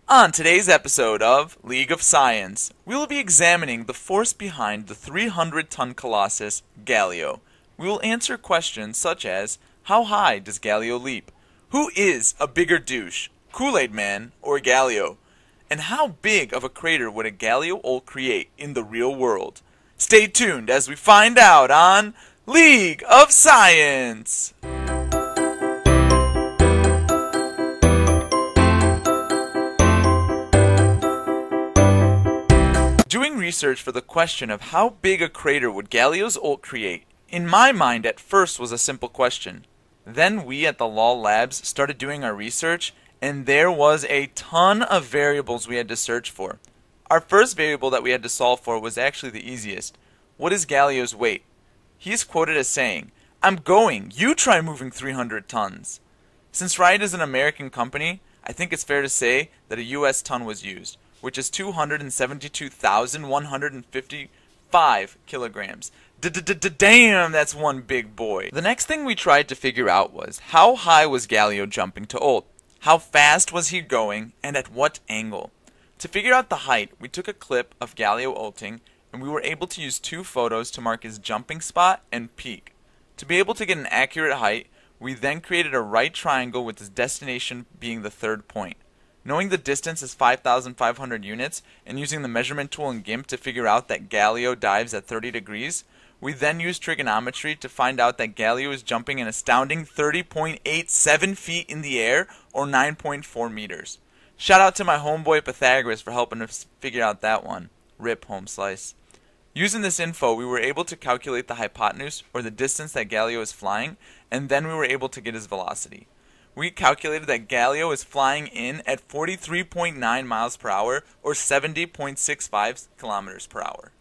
On today's episode of League of Science, we will be examining the force behind the 300-ton colossus, Galio. We will answer questions such as, how high does Galio leap? Who is a bigger douche, Kool-Aid Man or Galio? And how big of a crater would a Galio Ult create in the real world? Stay tuned as we find out on League of Science! Doing research for the question of how big a crater would Galio's Ult create, in my mind at first was a simple question. Then we at the LOL Labs started doing our research, and there was a ton of variables we had to search for. Our first variable that we had to solve for was actually the easiest. What is Galio's weight? He is quoted as saying, "I'm going, you try moving 300 tons. Since Riot is an American company, I think it's fair to say that a US ton was used, which is 272,155 kilograms. Damn, that's one big boy. The next thing we tried to figure out was, how high was Galio jumping to ult? How fast was he going, and at what angle? To figure out the height, we took a clip of Galio ulting, and we were able to use two photos to mark his jumping spot and peak. To be able to get an accurate height, we then created a right triangle with his destination being the third point. Knowing the distance is 5,500 units, and using the measurement tool in GIMP to figure out that Galio dives at 30 degrees, we then used trigonometry to find out that Galio is jumping an astounding 30.87 feet in the air, or 9.4 meters. Shout out to my homeboy Pythagoras for helping us figure out that one. Rip, home slice. Using this info, we were able to calculate the hypotenuse, or the distance that Galio is flying, and then we were able to get his velocity. We calculated that Galio is flying in at 43.9 miles per hour, or 70.65 kilometers per hour.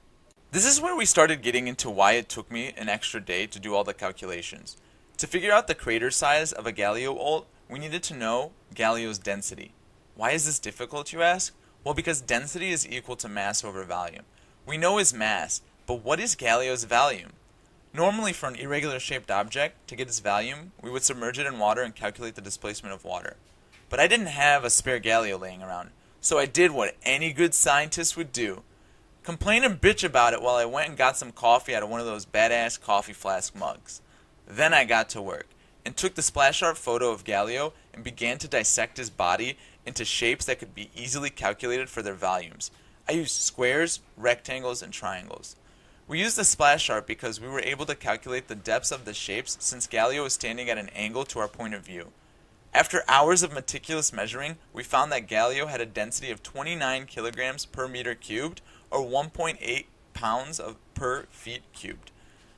This is where we started getting into why it took me an extra day to do all the calculations. To figure out the crater size of a Galio ult, we needed to know Galio's density. Why is this difficult, you ask? Well, because density is equal to mass over volume. We know his mass, but what is Galio's volume? Normally, for an irregular shaped object, to get its volume, we would submerge it in water and calculate the displacement of water. But I didn't have a spare Galio laying around, so I did what any good scientist would do. Complain and bitch about it while I went and got some coffee out of one of those badass coffee flask mugs. Then I got to work, and took the splash art photo of Galio and began to dissect his body into shapes that could be easily calculated for their volumes. I used squares, rectangles, and triangles. We used the splash art because we were able to calculate the depths of the shapes since Galio was standing at an angle to our point of view. After hours of meticulous measuring, we found that Galio had a density of 29 kilograms per meter cubed, or 1.8 pounds per feet cubed.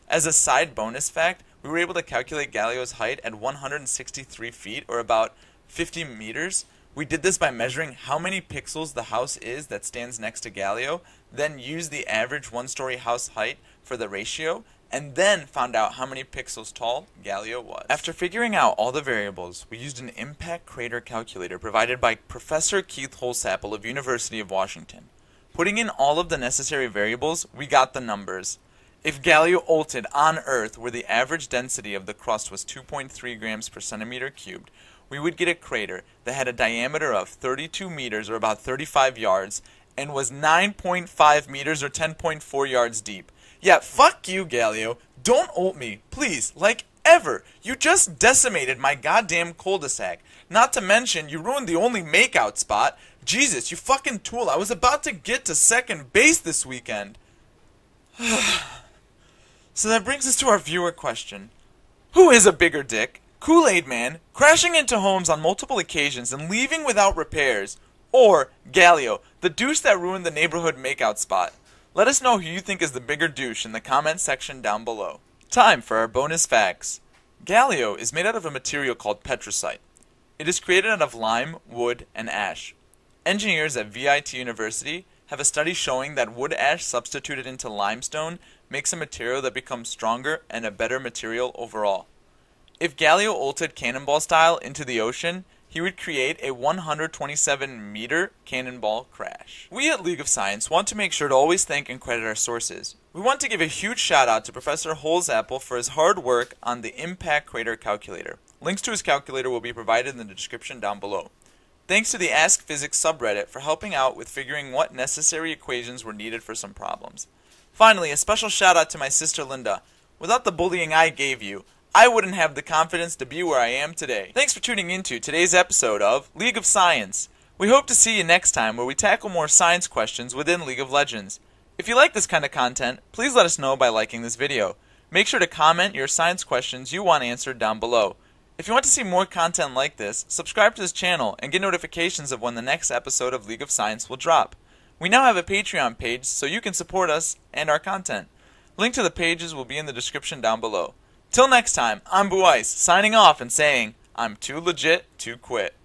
As a side bonus fact, we were able to calculate Galio's height at 163 feet, or about 50 meters. We did this by measuring how many pixels the house is that stands next to Galio, then used the average one-story house height for the ratio, and then found out how many pixels tall Galio was. After figuring out all the variables, we used an impact crater calculator provided by Professor Keith Holsapple of University of Washington. Putting in all of the necessary variables, we got the numbers. If Galio ulted on Earth where the average density of the crust was 2.3 grams per centimeter cubed, we would get a crater that had a diameter of 32 meters, or about 35 yards, and was 9.5 meters, or 10.4 yards deep. Yeah, fuck you, Galio. Don't ult me, please, like ever. You just decimated my goddamn cul-de-sac. Not to mention, you ruined the only makeout spot. Jesus, you fucking tool. I was about to get to second base this weekend. So that brings us to our viewer question. Who is a bigger dick? Kool-Aid Man, crashing into homes on multiple occasions and leaving without repairs, or Galio, the douche that ruined the neighborhood makeout spot? Let us know who you think is the bigger douche in the comment section down below. Time for our bonus facts. Galio is made out of a material called petrocite. It is created out of lime, wood, and ash. Engineers at VIT University have a study showing that wood ash substituted into limestone makes a material that becomes stronger and a better material overall. If Galio ulted cannonball style into the ocean, he would create a 127-meter cannonball crash. We at League of Science want to make sure to always thank and credit our sources. We want to give a huge shout out to Professor Holsapple for his hard work on the impact crater calculator. Links to his calculator will be provided in the description down below. Thanks to the Ask Physics subreddit for helping out with figuring what necessary equations were needed for some problems. Finally, a special shout out to my sister Linda. Without the bullying I gave you, I wouldn't have the confidence to be where I am today. Thanks for tuning into today's episode of League of Science. We hope to see you next time where we tackle more science questions within League of Legends. If you like this kind of content, please let us know by liking this video. Make sure to comment your science questions you want answered down below. If you want to see more content like this, subscribe to this channel and get notifications of when the next episode of League of Science will drop. We now have a Patreon page so you can support us and our content. Link to the pages will be in the description down below. Till next time, I'm Buice, signing off and saying, I'm too legit to quit.